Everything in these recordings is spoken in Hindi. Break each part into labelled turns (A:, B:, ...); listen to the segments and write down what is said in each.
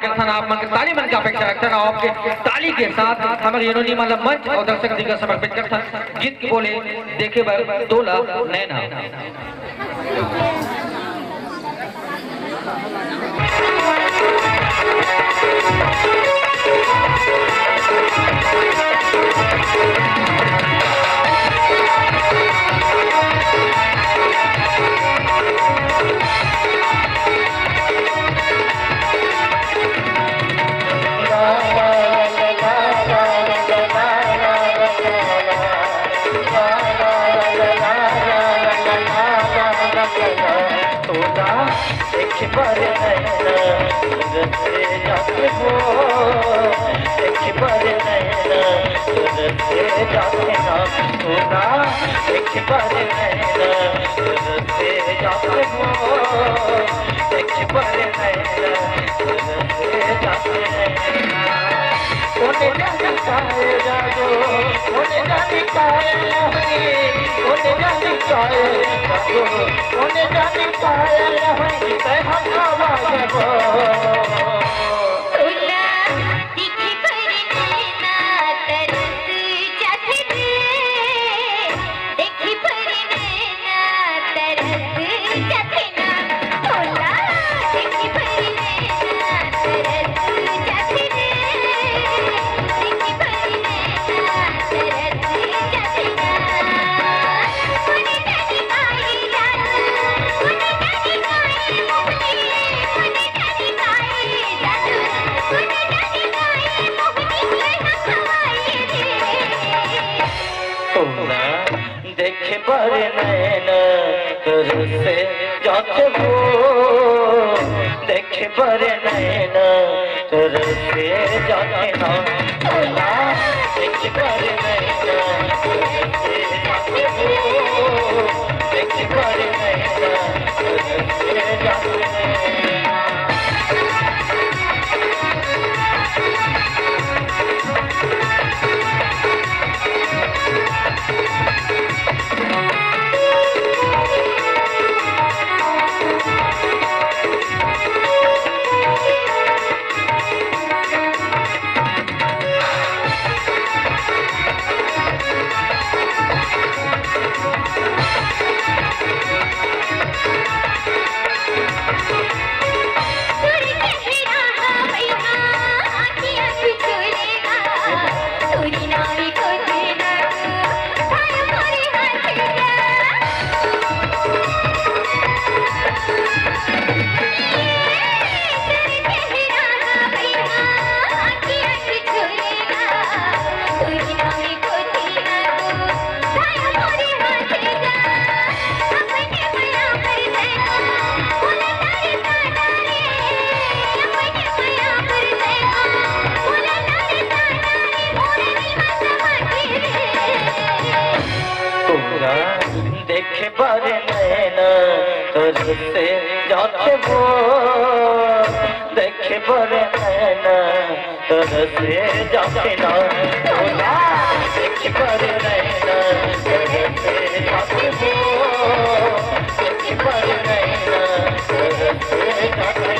A: कीर्तन आप मन ताली मन की अपेक्षा रखते हैं आपके ताली के साथ हमारे योनि मतलब मंच और दर्शक दिग्गज समर्पित कीर्तन गीत की बोले देखे बर तोला नैना।
B: देखे पर नैना तरसे जाते वो देखे पर नैना तरसे जाते ना देखे पर नैना तरसे जाते वो देखे पर नैना तरसे जाते देखे पर नैना तरसे जाते वो देखे पर नैना तरसे जाते ना देखे पर नैना तरसे जाते वो देखे पर नैना तरसे जाते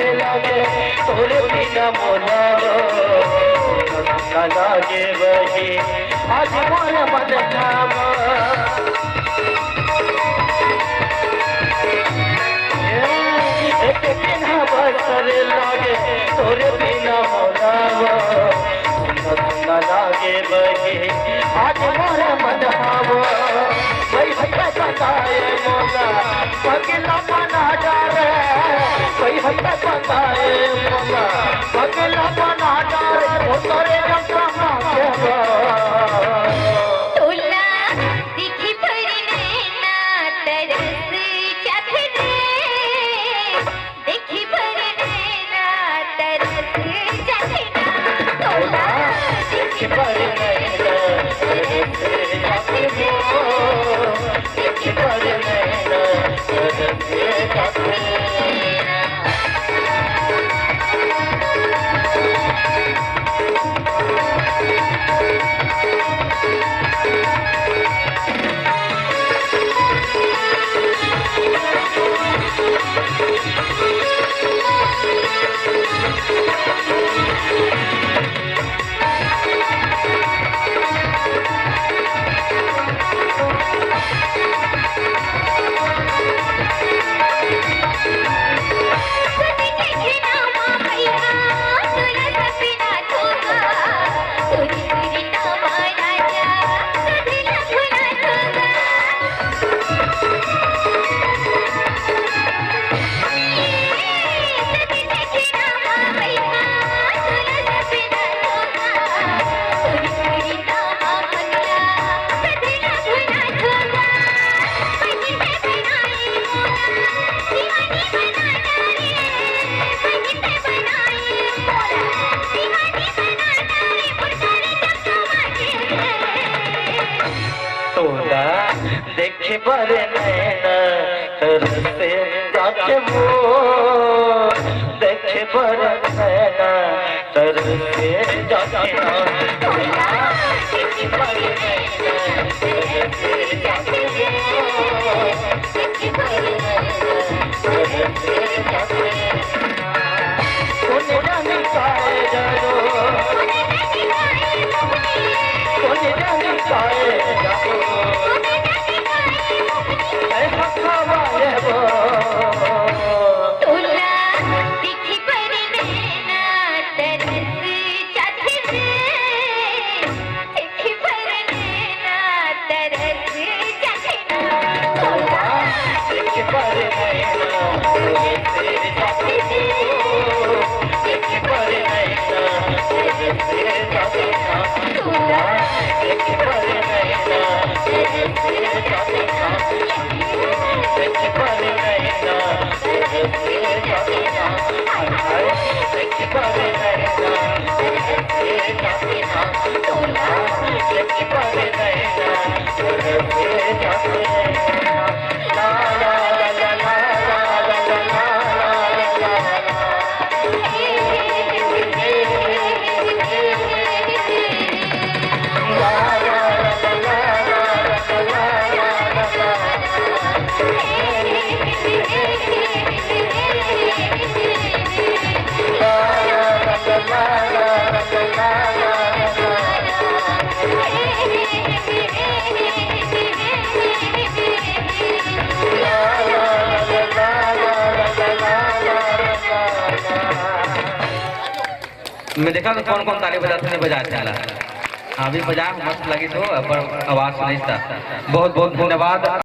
B: तोरे बिना मोला लागे वही आज मोरा बदनाम एक दिन बसर लागे तोरे बिना मोला लागे वही आज मोरा बदनाम वही बताए मोला पगला बना डाले वही बताए मोला पगला बना डाले तोरे
C: दिखी पर नैना तरस जाते रे
B: देखे पर नैना तरसे जाके वो देखे पर नैना तरसे जाके देखे पर नैना तरसे जाके देखे पर नैना तरसे जाके कोने जाने काए जानो कोने जाने काए जानो
A: मैं देखा तो कौन कौन ताली बजाते नहीं बजाते चला अभी बजा मस्त लगी तो पर आवाज नहीं था। बहुत बहुत धन्यवाद।